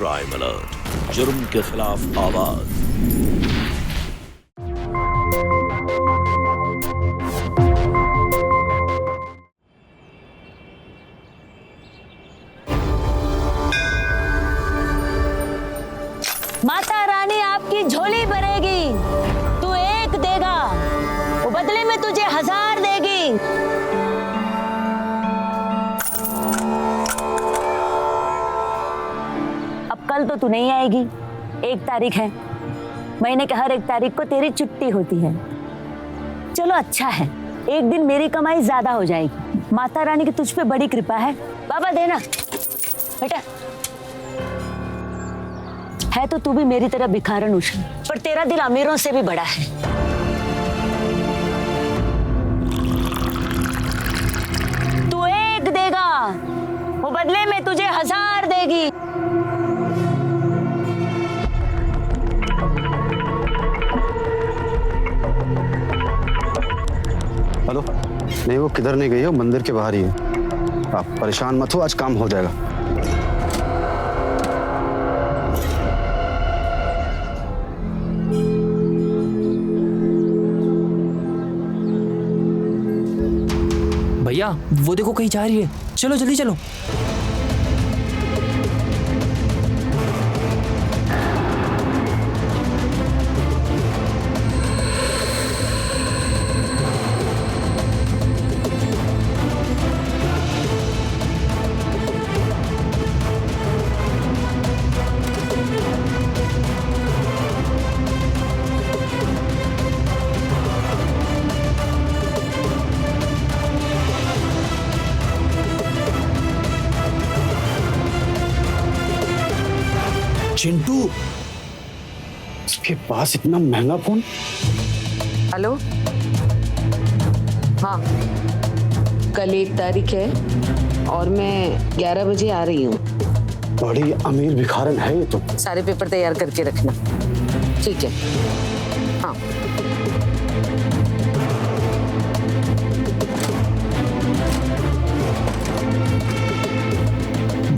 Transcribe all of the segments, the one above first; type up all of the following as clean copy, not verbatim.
Crime alert, जुर्म के खिलाफ आवाज। माता रानी आपकी झोली भरेगी। तू 1 देगा, वो बदले में तुझे 1000 देगी। अब कल तो तू नहीं आएगी, 1 तारीख है। महीने के हर 1 तारीख को तेरी छुट्टी होती है। चलो अच्छा है, एक दिन मेरी कमाई ज्यादा हो जाएगी। माता रानी की तुझ पे बड़ी कृपा है। बाबा देना बेटा। है तो तू भी मेरी तरह भिखारन उषा, पर तेरा दिल अमीरों से भी बड़ा है। तू 1 देगा, वो बदले में तुझे 1000 देगी। हेलो, नहीं वो किधर नहीं गई है, वो मंदिर के बाहर ही है। आप परेशान मत हो, आज काम हो जाएगा। भैया वो देखो कहीं जा रही है, चलो जल्दी चलो। चिंटू, इसके पास इतना महंगा फोन। हेलो, हाँ, कल 1 तारीख है और मैं 11 बजे आ रही हूँ। बड़ी अमीर भिखारन है ये तो। सारे पेपर तैयार करके रखना, ठीक है? हाँ।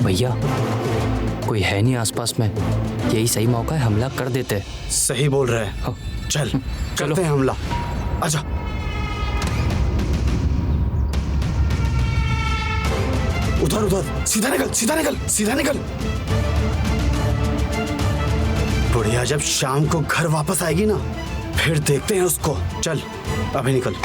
भैया कोई है नहीं आसपास में, यही सही मौका है, हमला कर देते। सही बोल रहे हैं। हाँ। चल चलो। करते हैं हमला। आजा। उधर उधर, सीधा निकल, सीधा निकल, सीधा निकल। बुढ़िया जब शाम को घर वापस आएगी ना, फिर देखते हैं उसको। चल अभी निकल।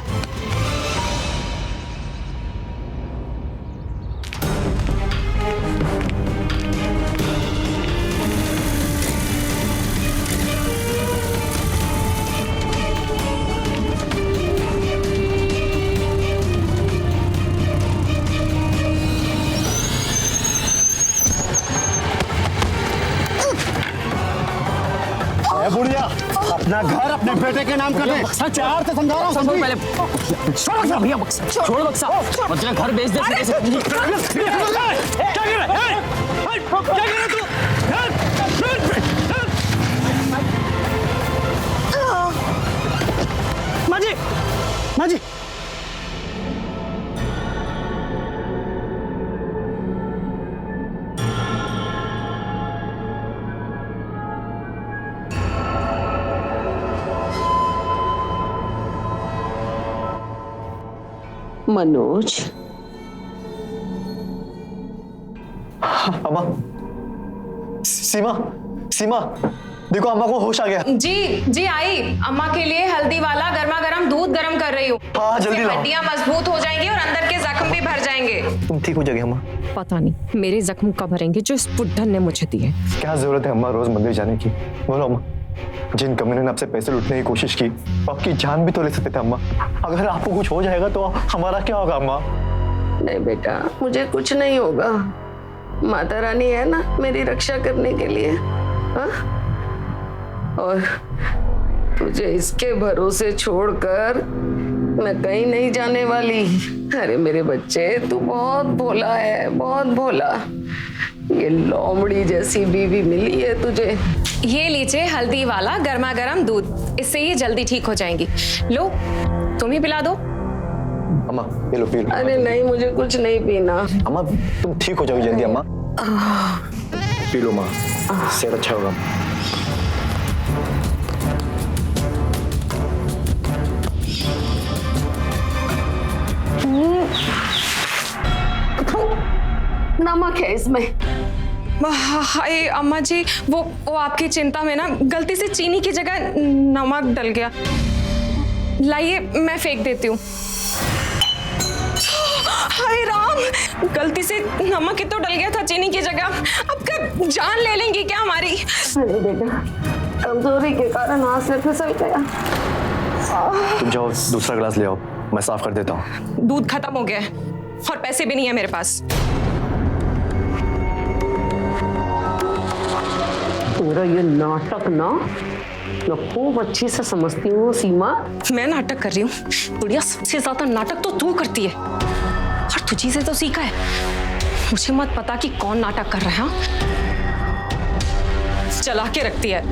बुढ़िया अपना घर अपने बेटे के नाम कर दे। प्यार से समझा रहा हूँ। पहले छोड़ बक्सा भैया, बक्सा छोड़, बक्सा मतलब घर बेच दे। क्या कर रहा है तू? माजी, माजी। मनोज, अम्मा, सीमा, सीमा, देखो अम्मा को होश आ गया। जी जी आई। अम्मा के लिए हल्दी वाला गर्मा गर्म दूध गर्म कर रही हूँ। हाँ जल्दी लाओ। हड्डियाँ मजबूत हो जाएंगी और अंदर के जख्म भी भर जाएंगे। तुम ठीक हो जाओगी अम्मा। पता नहीं मेरे जख्म कब भरेंगे जो इस बुड्ढन ने मुझे दिए। क्या जरूरत है अम्मा रोज मंदिर जाने की? बोलो अम्मा। जिन कमीने ने आपसे पैसे लूटने की कोशिश की, आपकी जान भी तो ले सकते थे अम्मा। अगर आपको कुछ हो जाएगा तो हमारा क्या होगा अम्मा? नहीं बेटा, मुझे कुछ नहीं होगा। माता रानी है ना मेरी रक्षा करने के लिए। हाँ? और तुझे इसके भरोसे छोड़कर मैं कहीं नहीं जाने वाली। अरे मेरे बच्चे, तू बहुत भोला है, बहुत भोला। ये लोमड़ी जैसी बीवी मिली है तुझे। ये लीजिए हल्दी वाला गर्मा गर्म दूध, इससे ये जल्दी ठीक हो जाएंगी। लो तुम ही पिला दो। अम्मा ये लो पी लो। अरे नहीं, मुझे कुछ नहीं पीना। अम्मा तुम ठीक हो जाओगी जल्दी अम्मा। पी लो माँ, सेहत अच्छा होगा। नमक है इसमें। हाय अम्मा जी, वो आपकी चिंता में ना गलती से चीनी की जगह नमक डल गया। लाइए मैं फेंक देती हूँ। हाय राम, गलती से नमक ही तो डल गया था चीनी की जगह। अब क्या जान ले लेंगी क्या हमारी? अरे बेटा, कमजोरी के कारण हाथ से फिसल गया। तुम जाओ दूसरा गिलास ले आओ, मैं साफ कर देता हूँ। दूध खत्म हो गया है और पैसे भी नहीं है मेरे पास। मेरा ये नाटक ना मैं खूब अच्छे से समझती हूँ सीमा। मैं नाटक कर रही हूँ? बुढ़िया, सबसे ज्यादा नाटक तो तू करती है और तुझी से तो सीखा है। मुझे मत पता कि कौन नाटक कर रहा है। चला के रखती है।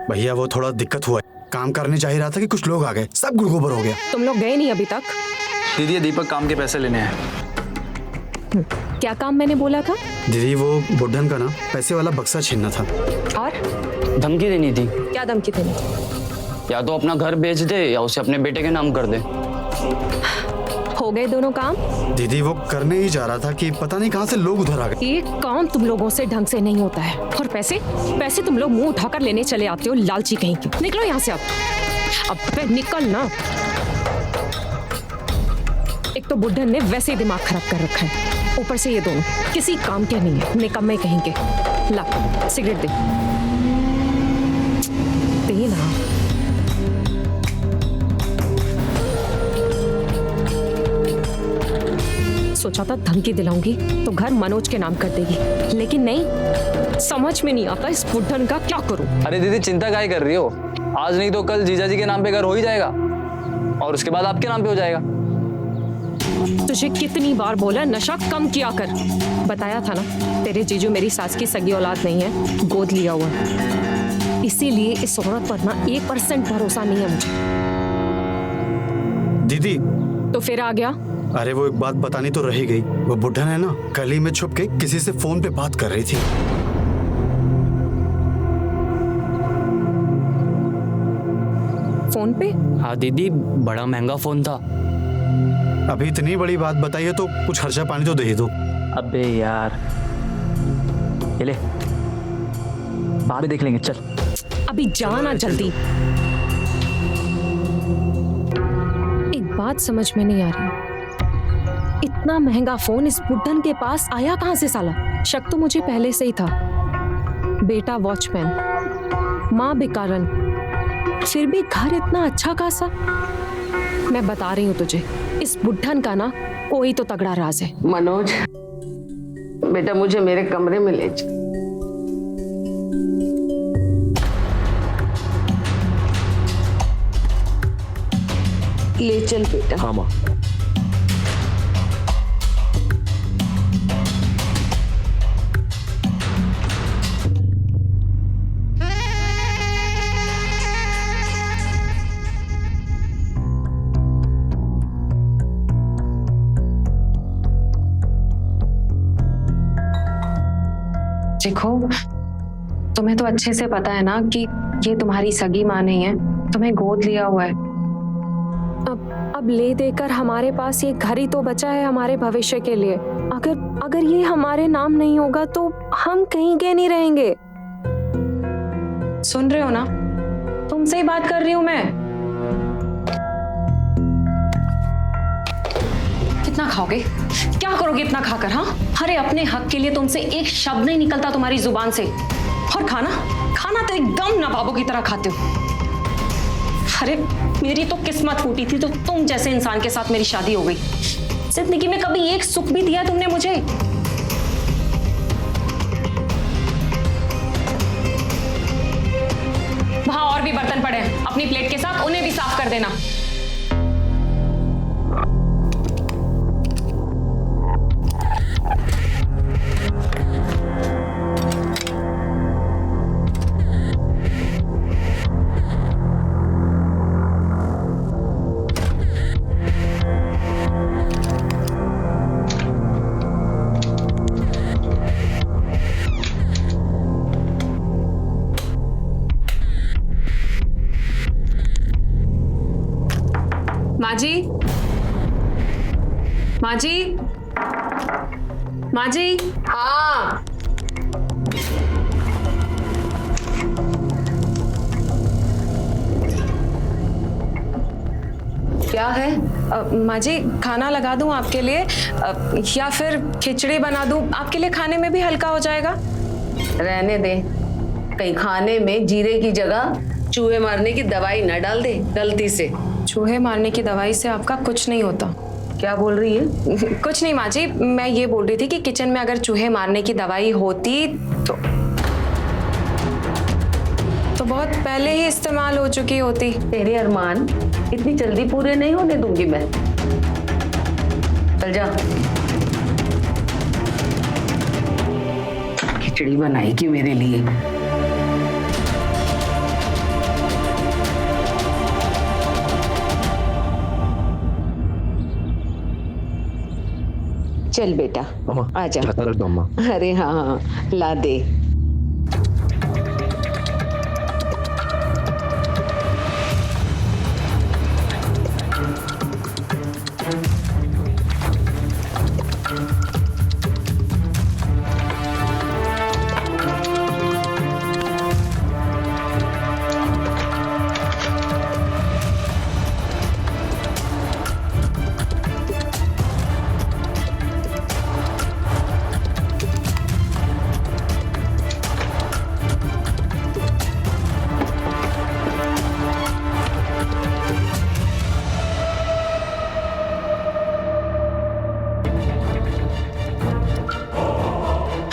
भैया वो थोड़ा दिक्कत हुआ है, काम करने जा ही रहा था कि कुछ लोग आ गए, सब गुड़ गोबर हो गया। तुम लोग गए नहीं अभी तक? दीदी दीपक काम के पैसे लेने हैं। क्या काम मैंने बोला था? दीदी वो बुढ़न का ना पैसे वाला बक्सा छीनना था। और धमकी देनी थी, क्या धमकी देनी? या तो अपना घर बेच दे या उसे अपने बेटे के नाम कर दे। हो गए दोनों काम? दीदी वो करने ही जा रहा था कि पता नहीं कहाँ से लोग उधर आ गए। एक काम तुम लोगों से ढंग से नहीं होता है। और पैसे पैसे तुम लोग मुंह उठाकर लेने चले आते हो, लालची कहीं के। निकलो यहाँ से अब निकल ना। एक तो बुढ़न ने वैसे ही दिमाग खराब कर रखा है, ऊपर से ये दोनों किसी काम के नहीं है, निकम्मे कहेंगे। ला सिगरेट दे ना। सोचा था धमकी दिलाऊंगी तो घर मनोज के नाम कर देगी, लेकिन नहीं, समझ में नहीं आता इस बुढ़न का क्या करूं। अरे दीदी चिंता काहे कर रही हो? आज नहीं तो कल जीजा जी के नाम पे घर हो ही जाएगा और उसके बाद आपके नाम पे हो जाएगा। तुझे कितनी बार बोला नशा कम किया कर। बताया था ना तेरे जीजू मेरी सास की सगी औलाद नहीं है, गोद लिया हुआ। इसीलिए इस औरत पर ना 1% भरोसा नहीं है मुझे। दीदी तो फिर आ गया? अरे वो एक बात बतानी तो रह गई। वो बुढ़न है ना, गली में छुप के किसी से फोन पे बात कर रही थी। फोन पे? हाँ दीदी, बड़ा महंगा फोन था। अभी इतनी बड़ी बात बताइए तो कुछ खर्चा पानी तो दे दो। अबे यार, ये ले, बाद में देख लेंगे, चल। अभी जाना जल्दी। एक बात समझ में नहीं आ रही, इतना महंगा फोन इस बुढ़न के पास आया कहां से साला? शक तो मुझे पहले से ही था। बेटा वॉचमैन, माँ बेकारन, फिर भी घर इतना अच्छा खासा। मैं बता रही हूँ तुझे, इस बुढ़न का ना कोई तो तगड़ा राज है। मनोज बेटा, मुझे मेरे कमरे में ले चल। ले चल बेटा। हाँ माँ। देखो, तुम्हें तो अच्छे से पता है ना कि ये तुम्हारी सगी माँ नहीं है, तुम्हें गोद लिया हुआ है। अब ले देकर हमारे पास ये घर ही तो बचा है हमारे भविष्य के लिए। अगर ये हमारे नाम नहीं होगा तो हम कहीं के नहीं रहेंगे। सुन रहे हो ना, तुमसे ही बात कर रही हूं मैं। कितना खाओगे? क्या करोगे इतना खाकर? हाँ, अरे अपने हक के लिए तुमसे एक शब्द नहीं निकलता तुम्हारी जुबान से। और खाना तो एकदम नवाबों की तरह खाते हो। अरे मेरी तो किस्मत फूटी थी तो तुम जैसे इंसान के साथ मेरी शादी हो गई। जिंदगी में कभी एक सुख भी दिया तुमने मुझे? वहां और भी बर्तन पड़े हैं, अपनी प्लेट के साथ उन्हें भी साफ कर देना। माँ जी, माँ जी। हाँ, क्या है? माँ जी, खाना लगा दूं आपके लिए या फिर खिचड़ी बना दूं? आपके लिए खाने में भी हल्का हो जाएगा। रहने दे, कहीं खाने में जीरे की जगह चूहे मारने की दवाई न डाल दे गलती से। चूहे मारने की दवाई से आपका कुछ नहीं होता। क्या बोल रही है? कुछ नहीं माँ जी, मैं ये बोल रही थी कि किचन में अगर चूहे मारने की दवाई होती तो बहुत पहले ही इस्तेमाल हो चुकी होती। तेरे अरमान इतनी जल्दी पूरे नहीं होने दूंगी मैं। चल जा। खिचड़ी बनाएगी मेरे लिए। चल बेटा, आजा। अरे हाँ, ला दे।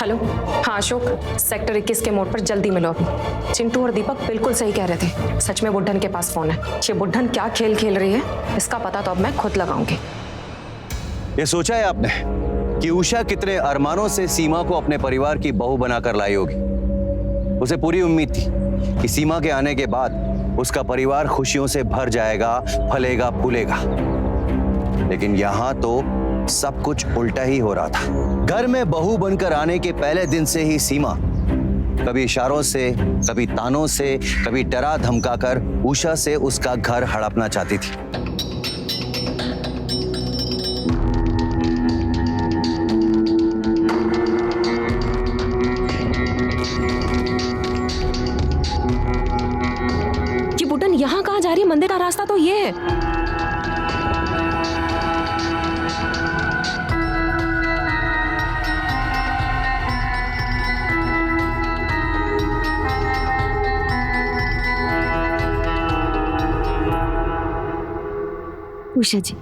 हेलो, हाँ अशोक, सेक्टर 21 के मोड़ पर जल्दी मिलो अभी। चिंटू और दीपक बिल्कुल सही कह रहे थे, सच में बुड्ढन के पास फोन है। ये बुड्ढन क्या खेल खेल रही है इसका पता तो अब मैं खुद लगाऊंगी। ये सोचा है आपने कि उषा कितने अरमानों से सीमा को अपने परिवार की बहू बनाकर लाई होगी? उसे पूरी उम्मीद थी कि सीमा के आने के बाद उसका परिवार खुशियों से भर जाएगा, फलेगा फूलेगा। लेकिन यहां तो सब कुछ उल्टा ही हो रहा था। घर में बहू बनकर आने के पहले दिन से ही सीमा कभी इशारों से, कभी तानों से, कभी डरा धमकाकर उषा से उसका घर हड़पना चाहती थी। ये बुड्ढन यहाँ कहाँ जा रही है? मंदिर का रास्ता तो ये है। उषा जी,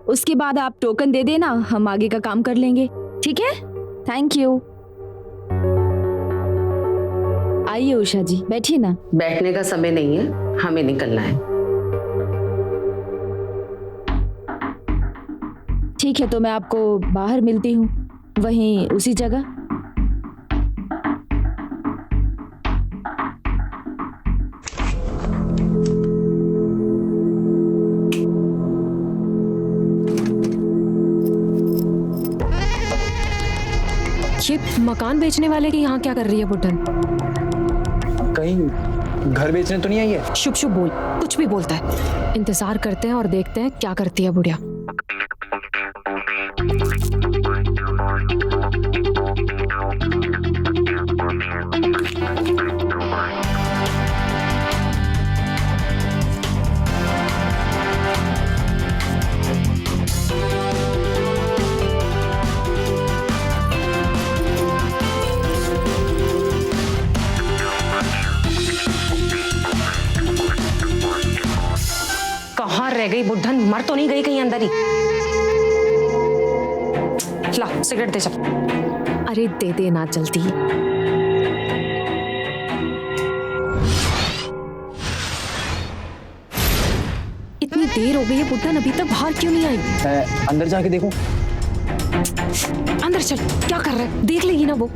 उसके बाद आप टोकन दे देना, हम आगे का काम कर लेंगे, ठीक है? Thank you. आइए उषा जी, बैठिए ना। बैठने का समय नहीं है, हमें निकलना है। ठीक है, तो मैं आपको बाहर मिलती हूँ, वहीं उसी जगह। ये मकान बेचने वाले की यहाँ क्या कर रही है बुड्ढन? कहीं घर बेचने तो नहीं आई है? शुभ शुभ बोल, कुछ भी बोलता है। इंतजार करते हैं और देखते हैं क्या करती है बुढ़िया। कहाँ रह गई बुड्ढन? मर तो नहीं गई कहीं अंदर ही? ला सिगरेट दे चल। अरे दे दे ना जल्दी। इतनी देर हो गई है, बुड्ढन अभी तक बाहर क्यों नहीं आई? अंदर जाके देखो। अंदर चल, क्या कर रहा है? देख लेगी ना वो।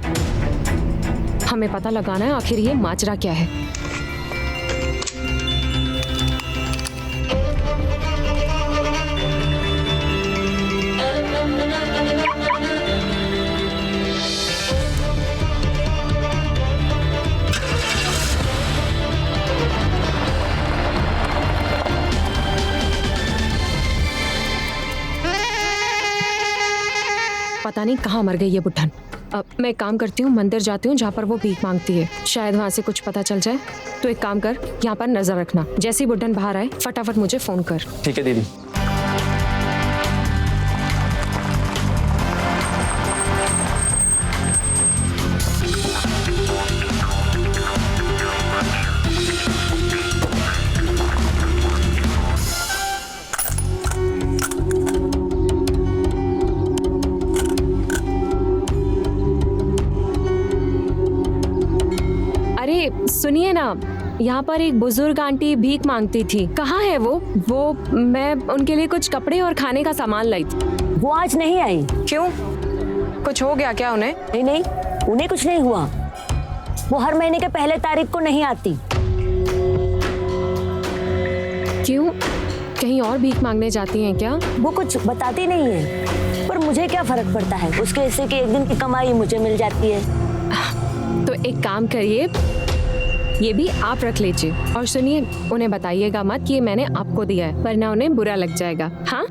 हमें पता लगाना है आखिर ये माजरा क्या है। पता नहीं कहाँ मर गई ये बुढ़न। मैं एक काम करती हूँ, मंदिर जाती हूँ जहाँ पर वो भीख मांगती है, शायद वहाँ से कुछ पता चल जाए। तो एक काम कर, यहाँ पर नजर रखना, जैसे ही बुढ़न बाहर आए फटाफट मुझे फोन कर। ठीक है दीदी। सुनिए ना, यहाँ पर एक बुजुर्ग आंटी भीख मांगती थी, कहाँ है वो मैं उनके लिए कुछ कपड़े और खाने का सामान लाई थी। वो आज नहीं आई। क्यों, कुछ हो गया क्या उन्हें? नहीं नहीं, उन्हें कुछ नहीं हुआ। वो हर महीने के पहले तारीख को नहीं आती। क्यों, कहीं और भीख मांगने जाती हैं क्या? वो कुछ बताती नहीं है, पर मुझे क्या फर्क पड़ता है, उसके हिस्से की एक दिन की कमाई मुझे मिल जाती है। तो एक काम करिए, ये भी आप रख लीजिए, और सुनिए, उन्हें बताइएगा मत कि ये मैंने आपको दिया है, वरना उन्हें बुरा लग जाएगा। हाँ,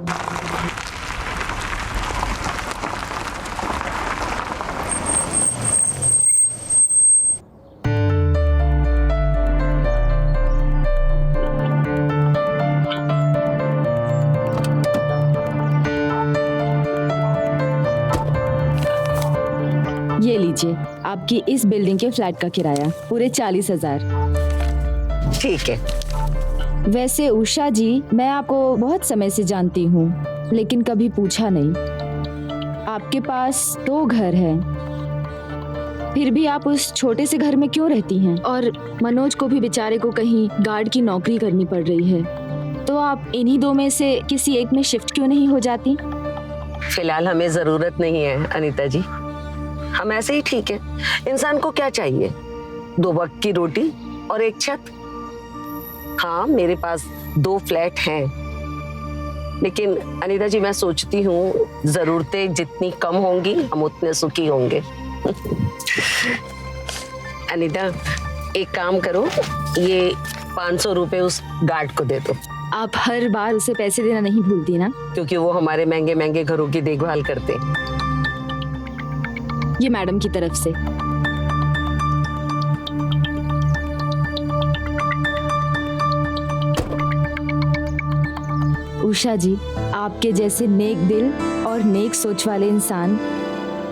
ये लीजिए आपकी इस बिल्डिंग के फ्लैट का किराया, पूरे 40,000। ठीक है। वैसे उषा जी, मैं आपको बहुत समय से जानती हूँ, लेकिन कभी पूछा नहीं। आपके पास 2 घर हैं, फिर भी आप उस छोटे से घर में क्यों रहती हैं? और मनोज को भी बेचारे को कहीं गार्ड की नौकरी करनी पड़ रही है, तो आप इन्हीं 2 में से किसी एक में शिफ्ट क्यों नहीं हो जाती? फिलहाल हमें जरूरत नहीं है अनीता जी, हम ऐसे ही ठीक है। इंसान को क्या चाहिए, 2 वक्त की रोटी और एक छत। हाँ, मेरे पास 2 फ्लैट हैं, लेकिन अनीता जी मैं सोचती हूँ जरूरतें जितनी कम होंगी हम उतने सुखी होंगे। अनीता, एक काम करो, ये 500 रुपए उस गार्ड को दे दो। आप हर बार उसे पैसे देना नहीं भूलती ना? क्योंकि वो हमारे महंगे महंगे घरों की देखभाल करते। ये मैडम की तरफ से। उषा जी, आपके जैसे नेक दिल और नेक सोच वाले इंसान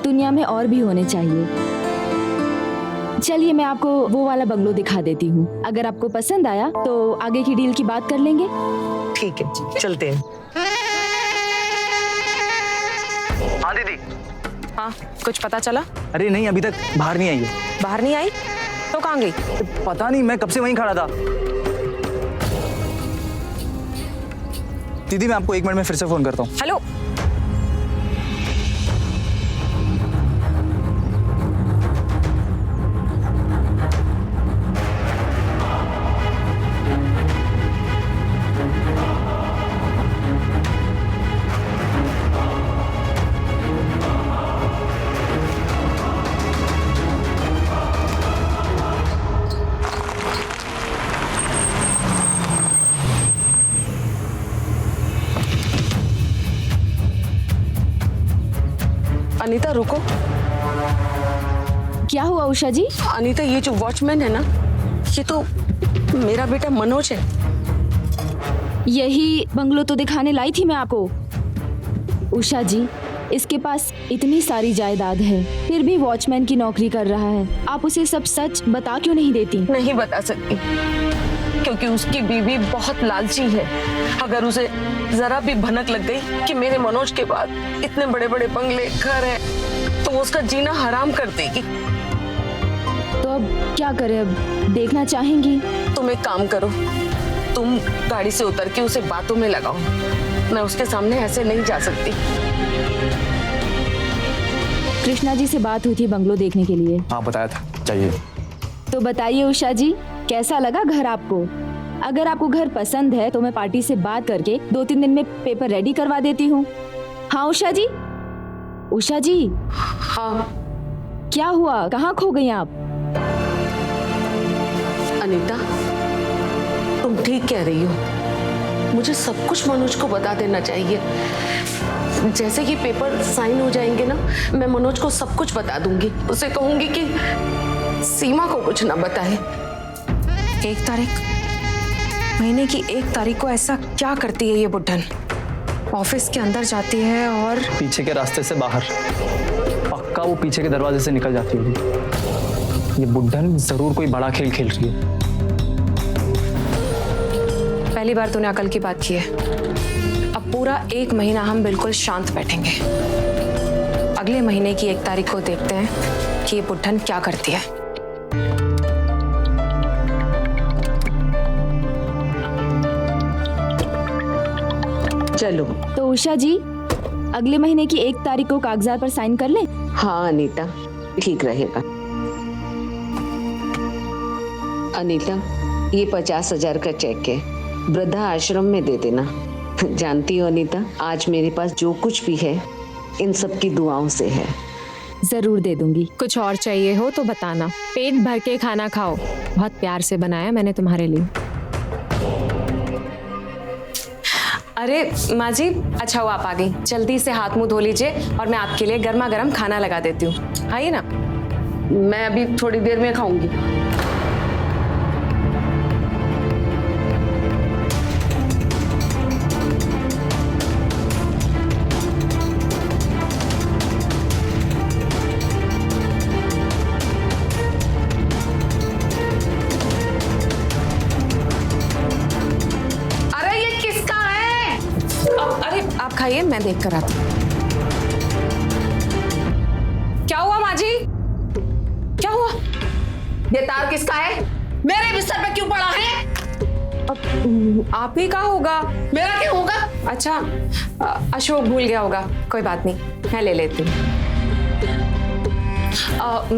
दुनिया में और भी होने चाहिए। चलिए मैं आपको वो वाला बंगलो दिखा देती हूँ, अगर आपको पसंद आया तो आगे की डील की बात कर लेंगे। ठीक है, चलते हैं। हाँ दीदी। हाँ, कुछ पता चला? अरे नहीं, अभी तक बाहर नहीं आई है। बाहर नहीं आई तो कहाँ गई? पता नहीं, मैं कब से वहीं खड़ा था। दीदी मैं आपको 1 मिनट में फिर से फोन करता हूँ। हेलो, अनीता रुको। क्या हुआ उषा जी? अनीता, ये जो वॉचमैन है ना, ये तो मेरा बेटा मनोज है। यही बंगलो तो दिखाने लाई थी मैं आपको। उषा जी, इसके पास इतनी सारी जायदाद है, फिर भी वॉचमैन की नौकरी कर रहा है। आप उसे सब सच बता क्यों नहीं देती? नहीं बता सकती, क्योंकि उसकी बीवी बहुत लालची है। अगर उसे जरा भी भनक लग गई कि मेरे मनोज के बाद इतने बड़े बड़े बंगले, घर हैं, तो वो उसका जीना हराम कर देगी। तो अब क्या करें? अब देखना चाहेंगी? तुम एक काम करो, तुम गाड़ी से उतर के उसे बातों में लगाओ। मैं उसके सामने ऐसे नहीं जा सकती। कृष्णा जी से बात हुई थी बंगलो देखने के लिए। हाँ बताया था, चाहिए। तो बताइए उषा जी, कैसा लगा घर आपको? अगर आपको घर पसंद है तो मैं पार्टी से बात करके 2-3 दिन में पेपर रेडी करवा देती हूँ। हाँ उषा जी? उषा जी? हाँ। क्या हुआ, कहाँ खो गई आप? अनीता, तुम ठीक कह रही हो। मुझे सब कुछ मनोज को बता देना चाहिए। जैसे ही पेपर साइन हो जाएंगे ना, मैं मनोज को सब कुछ बता दूंगी। उसे कहूंगी कि सीमा को कुछ ना बताए। 1 तारीख, महीने की 1 तारीख को ऐसा क्या करती है ये बुड्ढन? ऑफिस के अंदर जाती है और पीछे के रास्ते से बाहर, पक्का वो पीछे के दरवाजे से निकल जाती होगी। ये बुड्ढन जरूर कोई बड़ा खेल खेल रही है। पहली बार तूने अकल की बात की है। अब पूरा 1 महीना हम बिल्कुल शांत बैठेंगे। अगले महीने की 1 तारीख को देखते हैं कि ये बुड्ढन क्या करती है। चलो। तो उषा जी, अगले महीने की 1 तारीख को कागजात पर साइन कर लें? हाँ अनीता, ठीक रहेगा। अनीता, ये 50,000 का चेक है, वृद्धा आश्रम में दे देना। जानती हो अनीता, आज मेरे पास जो कुछ भी है इन सब की दुआओं से है। जरूर दे दूंगी। कुछ और चाहिए हो तो बताना। पेट भर के खाना खाओ, बहुत प्यार से बनाया मैंने तुम्हारे लिए। अरे माँ जी, अच्छा हुआ आप आ गई। जल्दी से हाथ मुंह धो लीजिए और मैं आपके लिए गर्मा गर्म खाना लगा देती हूँ। आइए ना। मैं अभी थोड़ी देर में खाऊंगी। आप खाइए, मैं देख कर आती हूँ। क्या हुआ माँ जी? क्या हुआ? ये तार किसका है? मेरे बिस्तर पे क्यों पड़ा है? आप ही का होगा। मेरा क्यों होगा? अच्छा, अशोक भूल गया होगा। कोई बात नहीं, मैं ले लेती हूँ।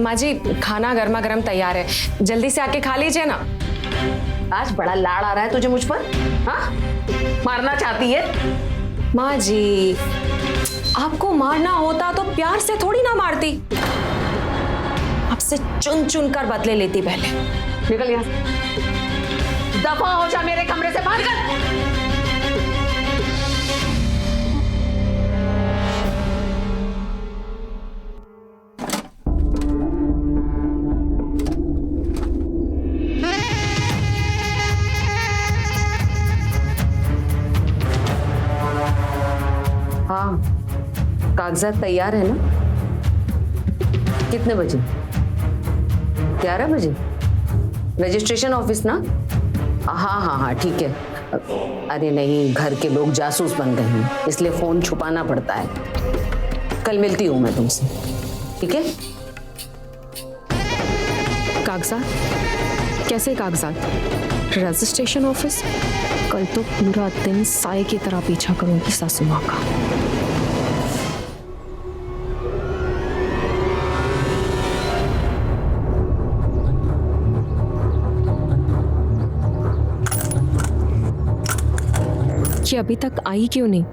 माँ जी, खाना गर्मा गर्म तैयार है, जल्दी से आके खा लीजिए ना। आज बड़ा लाड़ आ रहा है तुझे मुझ पर? हाँ, मारना चाहती है? माँ जी, आपको मारना होता तो प्यार से थोड़ी ना मारती, आपसे चुन चुन कर बदले लेती। पहले निकल यहाँ से, दफा हो जा मेरे कमरे से बाहर कर। हाँ, कागजात तैयार है ना? कितने बजे? 11 बजे? रजिस्ट्रेशन ऑफिस ना? हाँ हाँ हाँ, ठीक है। अरे नहीं, घर के लोग जासूस बन गए हैं, इसलिए फोन छुपाना पड़ता है। कल मिलती हूँ मैं तुमसे, ठीक है? कागजात? कैसे कागजात? Registration office? कल तो पूरा दिन साए की तरह पीछा करूंगी सासू माँ का। ये अभी तक आई क्यों नहीं?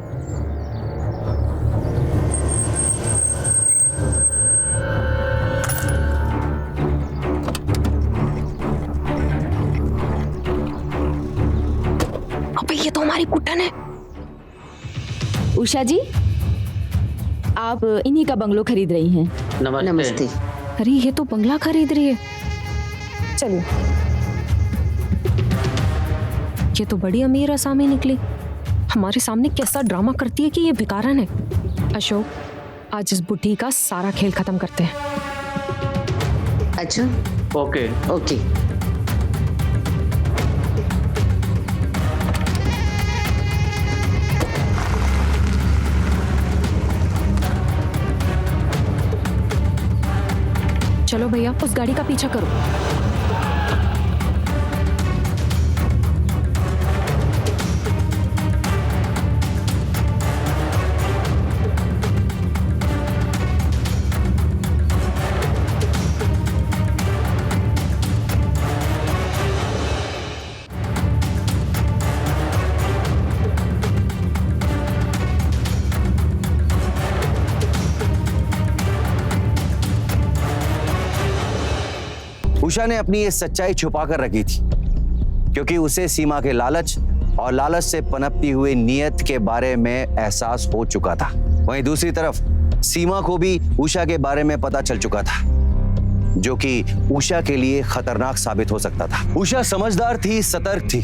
अबे ये तो हमारी बुड्ढन है। उषा जी, आप इन्हीं का बंगलो खरीद रही हैं? नमस्ते। अरे ये तो बंगला खरीद रही है। चलिए, ये तो बड़ी अमीर असामी निकली। हमारे सामने कैसा ड्रामा करती है कि ये भिखारन है। अशोक, आज इस बुढ़ी का सारा खेल खत्म करते हैं। अच्छा, ओके। ओके। चलो भैया, उस गाड़ी का पीछा करो। उषा ने अपनी ये सच्चाई छुपा कर रखी थी क्योंकि उसे सीमा के लालच और लालच से पनपती हुई नीयत के बारे में एहसास हो चुका था। वहीं दूसरी तरफ सीमा को भी उषा के बारे में पता चल चुका था, जो कि उषा के लिए खतरनाक साबित हो सकता था। उषा समझदार थी, सतर्क थी,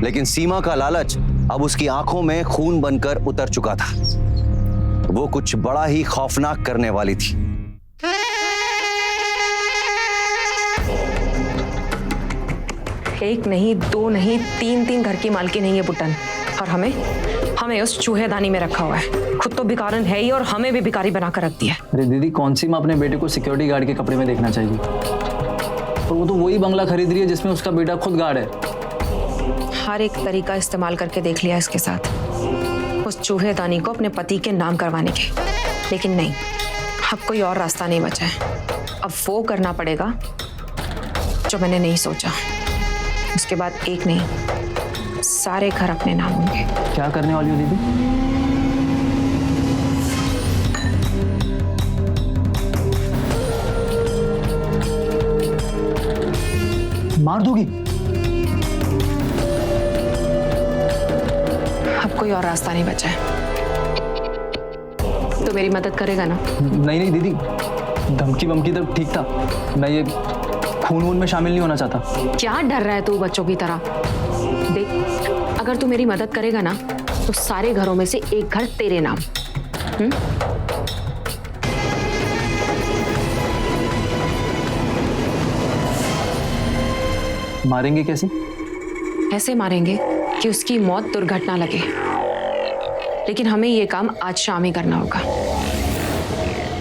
लेकिन सीमा का लालच अब उसकी आंखों में खून बनकर उतर चुका था। वो कुछ बड़ा ही खौफनाक करने वाली थी। एक नहीं, दो नहीं, तीन घर की मालकी नहीं है बुट्टन, और हमें उस चूहेदानी में रखा हुआ है। खुद तो भिखारन है ही और हमें भी भिखारी बनाकर रख दिया। अरे दीदी, कौन सी माँ अपने बेटे को सिक्योरिटी गार्ड के कपड़े में देखना चाहिए? और वो तो वही बंगला खरीद रही है जिसमें उसका बेटा खुद गार्ड है। हर एक तरीका इस्तेमाल करके देख लिया इसके साथ, उस चूहेदानी को अपने पति के नाम करवाने के, लेकिन नहीं, अब कोई और रास्ता नहीं बचा है। अब वो करना पड़ेगा जो मैंने नहीं सोचा। उसके बाद एक नहीं, सारे घर अपने नाम होंगे। क्या करने वाली हो दीदी? मार दोगी? अब कोई और रास्ता नहीं बचा है। तो मेरी मदद करेगा ना? नहीं दीदी, धमकी वमकी तो ठीक था, मैं ये खून वून में शामिल नहीं होना चाहता। क्या डर रहा है तू बच्चों की तरह? देख, अगर तू मेरी मदद करेगा ना तो सारे घरों में से एक घर तेरे नाम। मारेंगे कैसे? ऐसे मारेंगे कि उसकी मौत दुर्घटना लगे, लेकिन हमें ये काम आज शाम ही करना होगा।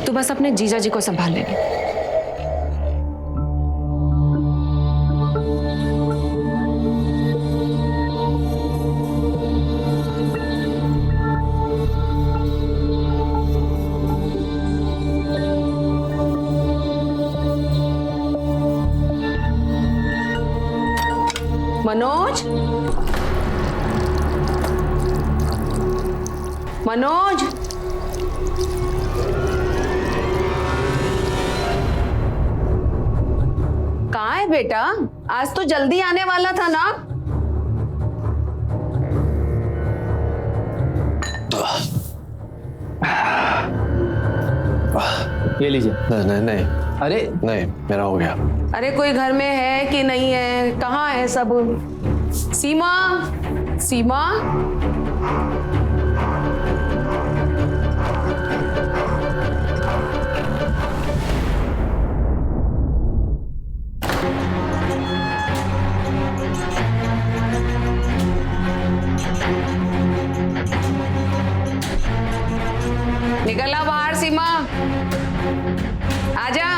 तू बस अपने जीजा जी को संभाल लेना। मनोज, मनोज, कहाँ है बेटा? आज तो जल्दी आने वाला था ना? ये लीजिए। नहीं अरे नहीं, मेरा हो गया। अरे कोई घर में है कि नहीं है? कहाँ है सब? सीमा, सीमा, निकला बाहर। सीमा, आजा।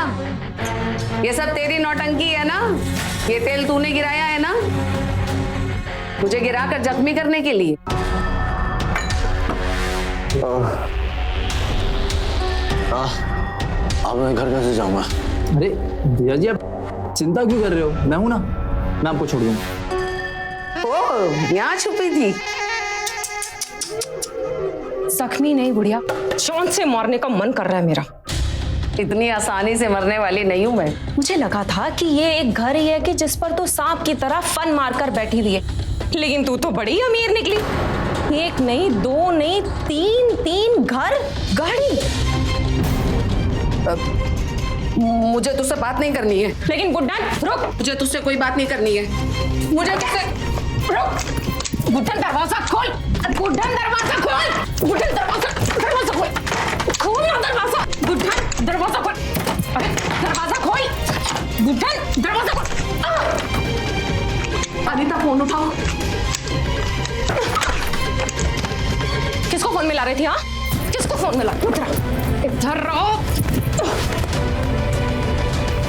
ये सब तेरी नौटंकी है ना? ये तेल तूने गिराया है ना, मुझे गिराकर जख्मी करने के लिए? अब मैं घर कैसे जाऊंगा? अरे भैया जी, आप चिंता क्यों कर रहे हो? मैं हूं ना, मैं आपको छोड़ दूंगा। ओ, यहाँ छुपी थी? जख्मी नहीं बुढ़िया, जान से मारने का मन कर रहा है मेरा। इतनी आसानी से मरने वाली नहीं हूं मैं। मुझे लगा था कि ये एक घर ही है कि जिस पर तो सांप की तरह फन मारकर बैठी हुई है, लेकिन तू तो बड़ी अमीर निकली। एक नहीं, दो नहीं, तीन घर, गाड़ी। मुझे तुझसे बात नहीं करनी है। लेकिन गुड्डन रुक, मुझे तुझसे कोई बात नहीं करनी है। मुझे तुझसे रुक। गुड्डन दरवाजा खोल, गुड्डन दरवाजा खोल, गुड्डन दरवाजा खोल, खोल ना दरवाजा, गुड्डन दरवाजा खोल, अरे दरवाजा खोल, गुड्डन दरवाजा खोल। अनीता, फोन उठाओ। किसको फोन मिला रही थी? हाँ, किसको फोन मिला? इधर रहो,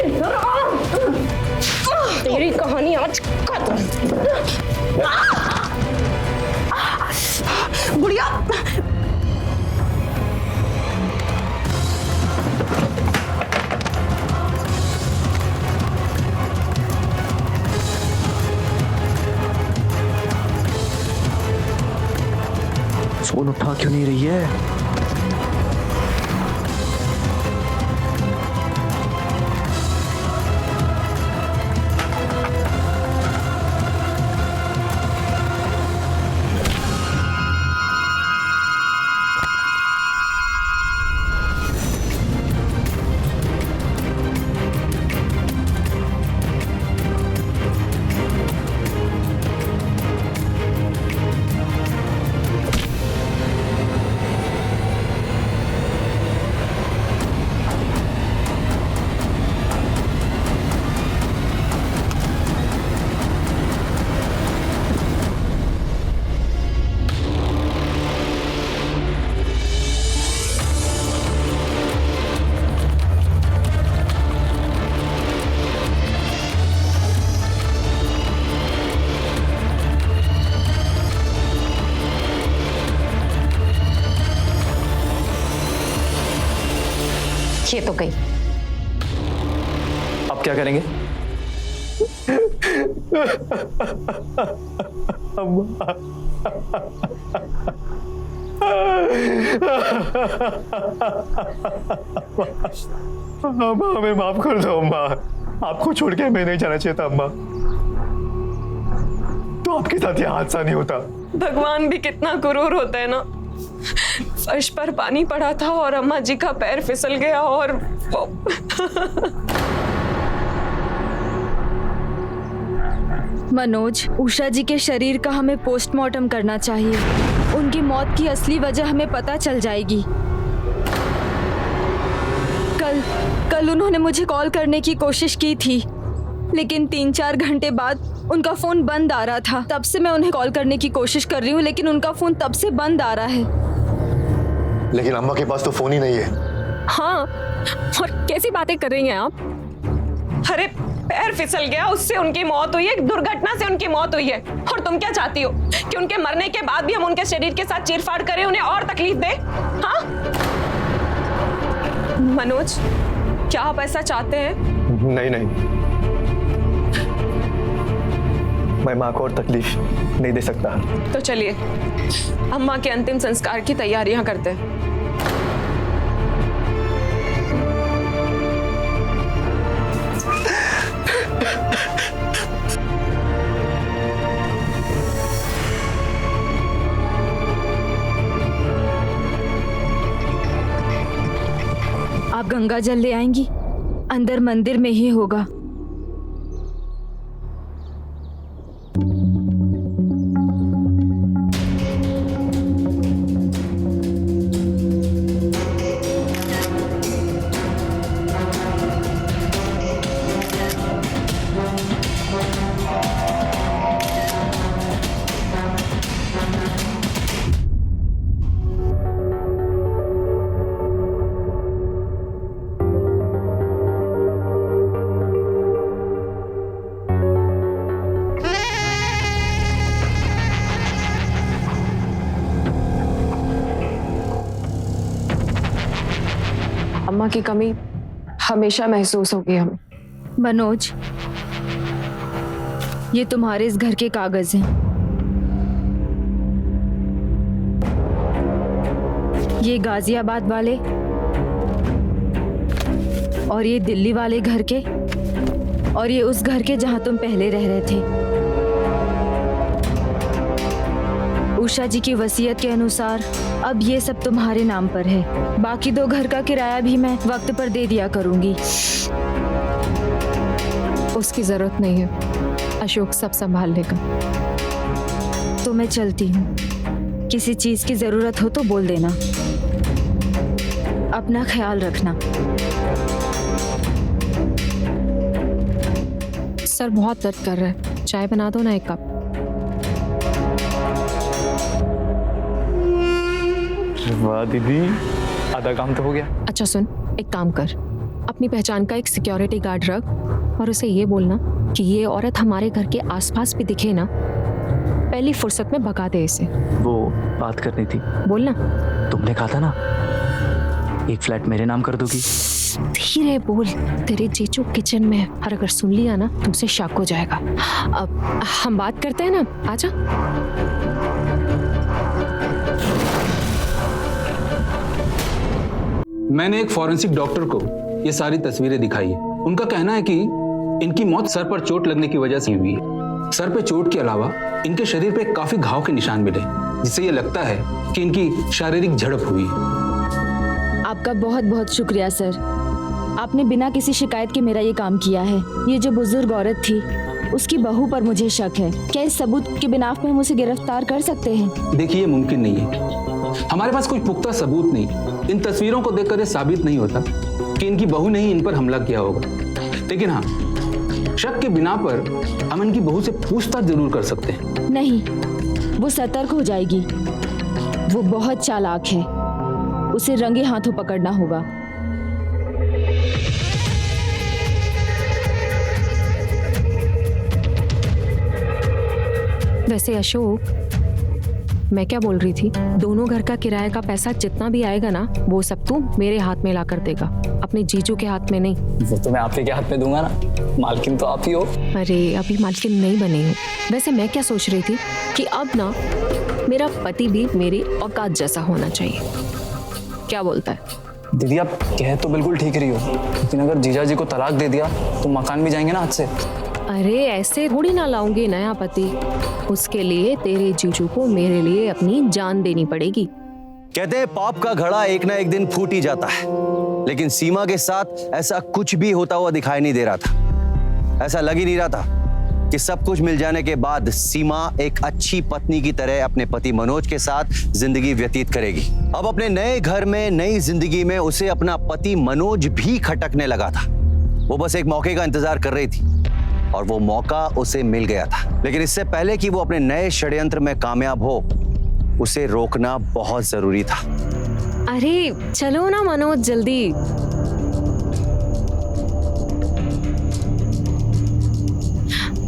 इधर आओ। तेरी कहानी आज खत्म। बुढ़िया, फोन उठा क्यों नहीं रही है? ये तो गई। अब क्या करेंगे? अम्मा हमें माफ कर दो अम्मा, आपको छोड़ के मैं नहीं जाना चाहिए था अम्मा, तो आपके साथ ये हादसा नहीं होता। भगवान भी कितना क्रूर होता है ना। फर्श पर पानी पड़ा था और अम्मा जी का पैर फिसल गया और वो मनोज, उषा जी के शरीर का हमें पोस्टमार्टम करना चाहिए। उनकी मौत की असली वजह हमें पता चल जाएगी। कल उन्होंने मुझे कॉल करने की कोशिश की थी, लेकिन 3-4 घंटे बाद उनका फोन बंद आ रहा था। तब से मैं उन्हें कॉल करने की कोशिश कर रही हूँ, लेकिन उनका फोन तब से बंद आ रहा है। लेकिन अम्मा के पास तो फोन ही नहीं है। हाँ, और कैसी बातें कर रही हैं आप? अरे पैर फिसल गया, उससे उनकी मौत हुई है, एक दुर्घटना से उनकी मौत हुई है। और तुम क्या चाहती हो कि उनके मरने के बाद भी हम उनके शरीर के साथ चीरफाड़ करें, उन्हें और तकलीफ दें? हाँ मनोज, क्या आप ऐसा चाहते हैं? नहीं, मैं माँ को और तकलीफ नहीं दे सकता। तो चलिए अम्मा के अंतिम संस्कार की तैयारियां करते हैं। आप गंगा जल ले आएंगी? अंदर मंदिर में ही होगा। अम्मा की कमी हमेशा महसूस होगी हमें। मनोज, ये तुम्हारे इस घर के कागज हैं। ये गाजियाबाद वाले और ये दिल्ली वाले घर के और ये उस घर के जहां तुम पहले रह रहे थे। उषा जी की वसीयत के अनुसार अब ये सब तुम्हारे नाम पर है। बाकी 2 घर का किराया भी मैं वक्त पर दे दिया करूंगी। उसकी जरूरत नहीं है, अशोक सब संभाल लेगा। तो मैं चलती हूँ। किसी चीज की जरूरत हो तो बोल देना। अपना ख्याल रखना। सर बहुत दर्द कर रहा है, चाय बना दो ना 1 कप। वाह दीदी, आधा काम तो हो गया। अच्छा सुन, एक काम कर, अपनी पहचान का एक सिक्योरिटी गार्ड रख और उसे ये बोलना कि ये औरत हमारे घर के आसपास भी दिखे ना, पहली फुर्सत में भगा दे इसे। वो बात करनी थी। बोलना। तुमने कहा था ना एक फ्लैट मेरे नाम कर दोगी। धीरे बोल, तेरे जीजू किचन में है और अगर सुन लिया ना तो उसे शक हो जाएगा। अब हम बात करते हैं ना, आजा। मैंने एक फॉरेंसिक डॉक्टर को ये सारी तस्वीरें दिखाई है। उनका कहना है कि इनकी मौत सर पर चोट लगने की वजह से हुई है। सर पे चोट के अलावा इनके शरीर पे काफी घाव के निशान मिले, जिससे ये लगता है कि इनकी शारीरिक झड़प हुई है। आपका बहुत बहुत शुक्रिया सर। आपने बिना किसी शिकायत के मेरा ये काम किया है। ये जो बुजुर्ग औरत थी, उसकी बहू पर मुझे शक है। क्या इस सबूत के बिना आप हम उसे गिरफ्तार कर सकते हैं? देखिए, ये मुमकिन नहीं है। हमारे पास कोई पुख्ता सबूत नहीं। इन तस्वीरों को देखकर ये साबित नहीं होता कि इनकी बहू ने ही इन पर हमला किया होगा। लेकिन हाँ, शक के बिना पर हम इनकी बहू से पूछताछ जरूर कर सकते हैं। नहीं, वो सतर्क हो जाएगी। वो बहुत चालाक है, उसे रंगे हाथों पकड़ना होगा। वैसे अशोक, मैं क्या बोल रही थी, दोनों घर का किराए का पैसा जितना भी आएगा ना, वो सब तू मेरे हाथ में ला कर देगा, अपने जीजू के हाथ में नहीं। वो तो मैं आप ही के हाथ में दूंगा ना, मालकिन तो आप ही हो। अरे अभी मालकिन नहीं बनी हूँ। वैसे मैं क्या सोच रही थी कि अब ना मेरा पति भी मेरी औकात जैसा होना चाहिए। क्या बोलता है? दीदी आप कह तो बिल्कुल ठीक रही हो, लेकिन अगर जीजा जी को तलाक दे दिया तो मकान भी जाएंगे ना हाथ से। अरे ऐसे थोड़ी ना लाऊंगी नया पति, उसके लिए तेरे जीजू को मेरे लिए अपनी जान देनी पड़ेगी। कहते हैं पाप का घड़ा एक ना एक दिन फूट ही जाता है, लेकिन सीमा के साथ ऐसा कुछ भी होता हुआ दिखाई नहीं दे रहा था। ऐसा लग ही नहीं रहा था कि सब कुछ मिल जाने के बाद सीमा एक अच्छी पत्नी की तरह अपने पति मनोज के साथ जिंदगी व्यतीत करेगी। अब अपने नए घर में, नई जिंदगी में उसे अपना पति मनोज भी खटकने लगा था। वो बस एक मौके का इंतजार कर रही थी और वो मौका उसे मिल गया था। लेकिन इससे पहले कि वो अपने नए षड्यंत्र में कामयाब हो, उसे रोकना बहुत जरूरी था। अरे चलो ना मनोज जल्दी।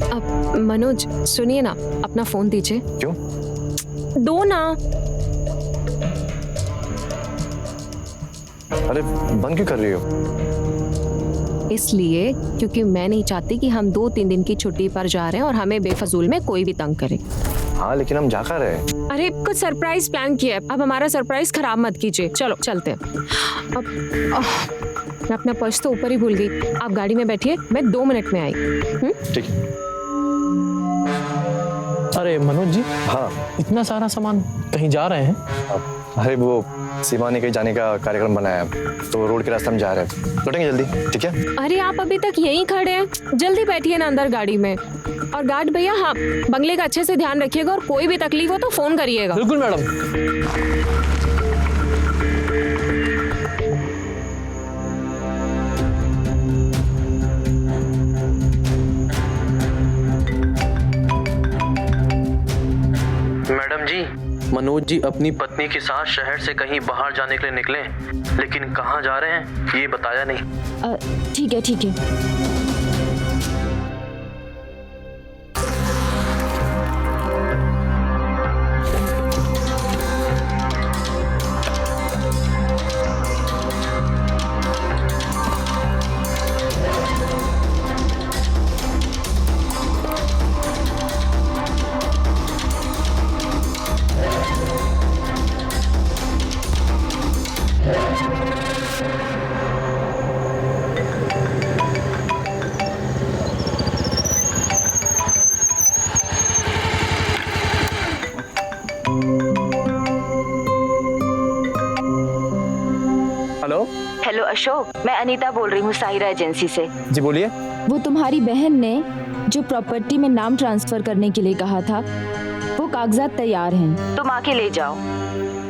अब मनोज सुनिए ना, अपना फोन दीजिए। क्यों? दो ना। अरे बंद क्यों कर रही हो? इसलिए क्योंकि मैं नहीं चाहती कि हम 2-3 दिन की छुट्टी पर जा रहे हैं और हमें बेफजूल में कोई भी तंग करे। हाँ लेकिन हम जा कर रहे हैं। अरे कुछ सरप्राइज प्लान किया है, अब हमारा सरप्राइज खराब मत कीजिए। चलो चलते हैं। अब मैं अपना पर्स तो ऊपर ही भूल गई। आप गाड़ी में बैठिए, मैं 2 मिनट में आई। ठीक है। अरे मनोज जी, हाँ इतना सारा सामान कहीं जा रहे हैं? अरे वो सीमा ने कहीं जाने का कार्यक्रम बनाया है, तो रोड के रास्ते हम जा रहे हैं, लौटेंगे जल्दी। ठीक है? अरे आप अभी तक यहीं खड़े हैं, जल्दी बैठिए ना अंदर गाड़ी में। और गार्ड भैया, हाँ बंगले का अच्छे से ध्यान रखिएगा और कोई भी तकलीफ हो तो फोन करिएगा। बिल्कुल मैडम। मैडम जी, मनोज जी अपनी पत्नी के साथ शहर से कहीं बाहर जाने के लिए निकले, लेकिन कहाँ जा रहे हैं ये बताया नहीं। ठीक है ठीक है। हेलो अशोक, मैं अनीता बोल रही हूँ साहिरा एजेंसी से। जी बोलिए। वो तुम्हारी बहन ने जो प्रॉपर्टी में नाम ट्रांसफर करने के लिए कहा था, वो कागजात तैयार हैं। तुम आके ले जाओ।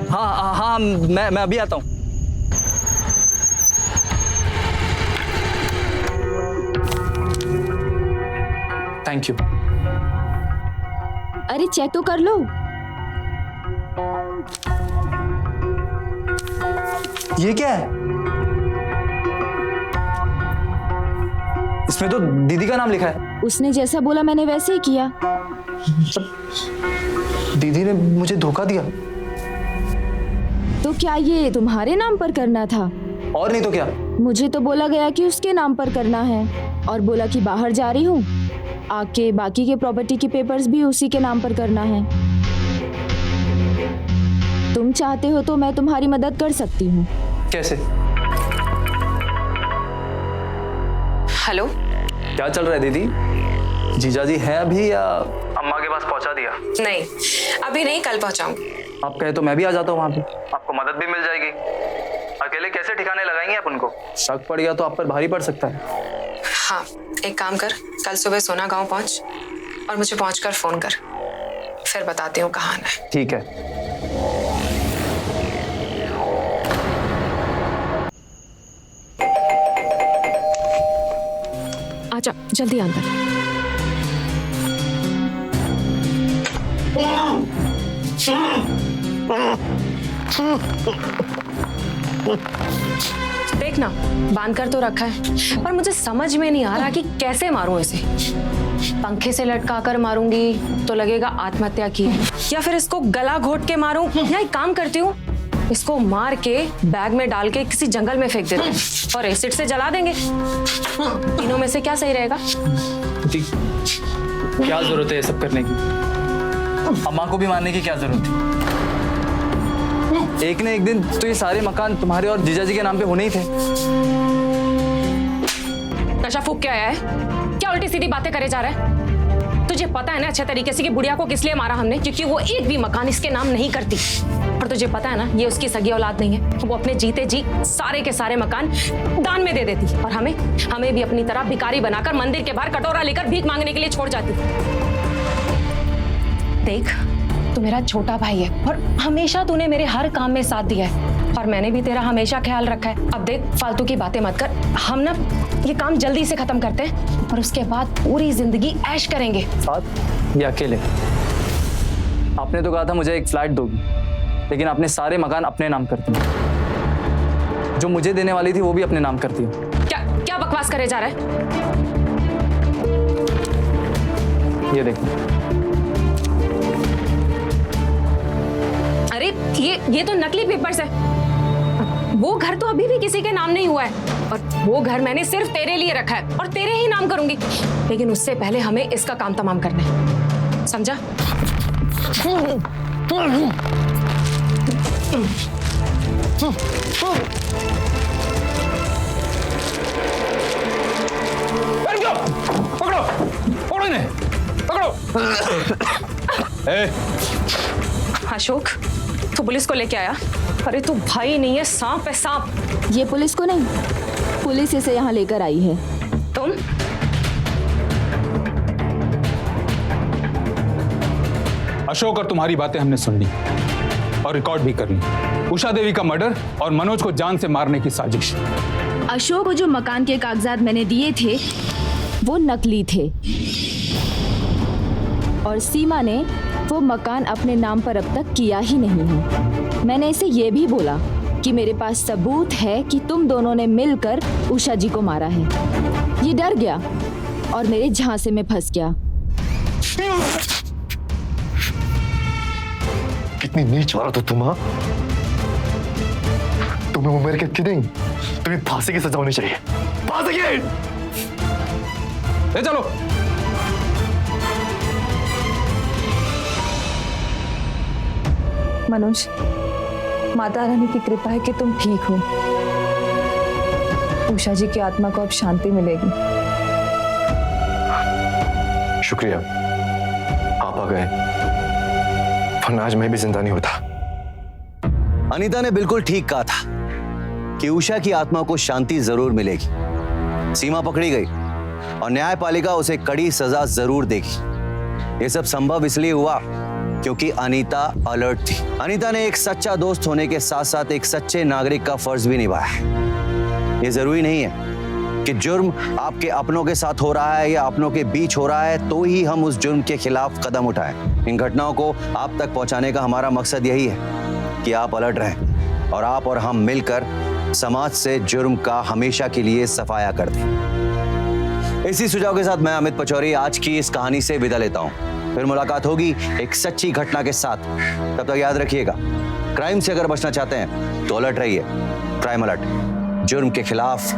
हाँ हाँ मैं अभी आता हूँ। Thank you. अरे चेक तो कर लो। ये क्या है? इसमें तो दीदी का नाम लिखा है। उसने जैसा बोला मैंने वैसे ही किया। दीदी ने मुझे धोखा दिया। तो क्या ये तुम्हारे नाम पर करना था? और नहीं तो क्या। मुझे तो बोला गया कि उसके नाम पर करना है, और बोला कि बाहर जा रही हूँ, आके बाकी के प्रॉपर्टी के पेपर्स भी उसी के नाम पर करना है। तुम चाहते हो तो मैं तुम्हारी मदद कर सकती हूँ। कैसे? हेलो, क्या चल रहा है दीदी? जीजाजी है अभी या अम्मा के पास पहुंचा दिया? नहीं अभी नहीं, कल पहुंचाऊंगी। आप कहे तो मैं भी आ जाता हूँ वहां पे, आपको मदद भी मिल जाएगी। अकेले कैसे ठिकाने लगाएंगे आप उनको? शक पड़ गया तो आप पर भारी पड़ सकता है। हाँ एक काम कर, कल सुबह सोना गांव पहुंच और मुझे पहुंचकर फोन कर, फिर बताती हूँ कहाँ आना है। ठीक है। आजा जल्दी अंदर। देखना बांध कर तो रखा है, पर मुझे समझ में नहीं आ रहा कि कैसे मारूं इसे। पंखे से लटका कर मारूंगी तो लगेगा आत्महत्या की है, या फिर इसको गला घोट के मारूं, या एक काम करती हूँ, इसको मार के बैग में डाल के किसी जंगल में फेंक देते हैं और एसिड से जला देंगे। तीनों में से क्या सही रहेगा? क्या जरूरत है ये सब करने की? अम्मा को भी मारने की क्या जरूरत है? एक न एक दिन तो ये सारे मकान तुम्हारे और जीजा जी के नाम पे होने ही थे। नशा फूक के आया है क्या? उल्टी सीधी बातें करे जा रहा है। तुझे पता है ना अच्छे तरीके से कि बुढ़िया को किस लिए मारा हमने, क्योंकि वो एक भी मकान इसके नाम नहीं करती। और तुझे पता है ना ये उसकी सगी औलाद नहीं है, वो अपने जीते जी सारे के सारे मकान दान में दे देती और हमें भी अपनी तरह भिखारी बनाकर मंदिर के बाहर कटोरा लेकर भीख मांगने के लिए छोड़ जाती। देख, तू मेरा छोटा भाई है और हमेशा तूने मेरे हर काम में साथ दिया है और मैंने भी तेरा हमेशा ख्याल रखा है। अब देख, फालतू की बातें मत कर, हम ना ये काम जल्दी से खत्म करते हैं और उसके बाद पूरी जिंदगी ऐश करेंगे। साथ या अकेले? आपने तो कहा था मुझे एक फ्लैट दोगी, लेकिन आपने सारे मकान अपने नाम कर दिए। जो मुझे देने वाली थी वो भी अपने नाम कर दिया। क्या बकवास करे जा रहा है? ये देखो। अरे ये तो नकली पेपर्स है। वो घर तो अभी भी किसी के नाम नहीं हुआ है और वो घर मैंने सिर्फ तेरे लिए रखा है और तेरे ही नाम करूंगी, लेकिन उससे पहले हमें इसका काम तमाम करना है, समझा? पकड़ो पकड़ो इन्हें, पकड़ो। अशोक, तू पुलिस को लेके आया? अरे तू भाई नहीं है, सांप है सांप। ये पुलिस को नहीं, पुलिस इसे यहाँ लेकर आई है। तुम? अशोक और तुम्हारी बातें हमने सुन ली और रिकॉर्ड भी कर ली। उषा देवी का मर्डर और मनोज को जान से मारने की साजिश। अशोक को जो मकान के कागजात मैंने दिए थे वो नकली थे और सीमा ने वो मकान अपने नाम पर अब तक किया ही नहीं है। मैंने इसे ये भी बोला कि मेरे पास सबूत है कि तुम दोनों ने मिलकर उषा जी को मारा है। ये डर गया और मेरे झांसे में फंस गया। कितनी नीच औरत हो तुम, हाँ? तुम्हें उम्र की नहीं, तुम्हें फांसी की सजा होनी चाहिए। फांसी की! ले चलो। मनोज, माता रानी की कृपा है कि तुम ठीक हो। उषा जी की आत्मा को अब शांति मिलेगी। शुक्रिया, आप आ गए, वरना आज मैं भी जिंदा नहीं होता। अनीता ने बिल्कुल ठीक कहा था कि उषा की आत्मा को शांति जरूर मिलेगी। सीमा पकड़ी गई और न्यायपालिका उसे कड़ी सजा जरूर देगी। ये सब संभव इसलिए हुआ क्योंकि अनीता अलर्ट थी। अनीता ने एक सच्चा दोस्त होने के साथ साथ एक सच्चे नागरिक का फर्ज भी निभाया है। ये जरूरी नहीं है कि जुर्म आपके अपनों के साथ हो रहा है या अपनों के बीच हो रहा है तो ही हम उस जुर्म के खिलाफ कदम उठाएं। इन घटनाओं को आप तक पहुंचाने का हमारा मकसद यही है कि आप अलर्ट रहें और आप और हम मिलकर समाज से जुर्म का हमेशा के लिए सफाया कर दें। इसी सुझाव के साथ मैं अमित पचौरी आज की इस कहानी से विदा लेता हूं। फिर मुलाकात होगी एक सच्ची घटना के साथ। तब तक याद रखिएगा, क्राइम से अगर बचना चाहते हैं तो अलर्ट रहिए। क्राइम अलर्ट, जुर्म के खिलाफ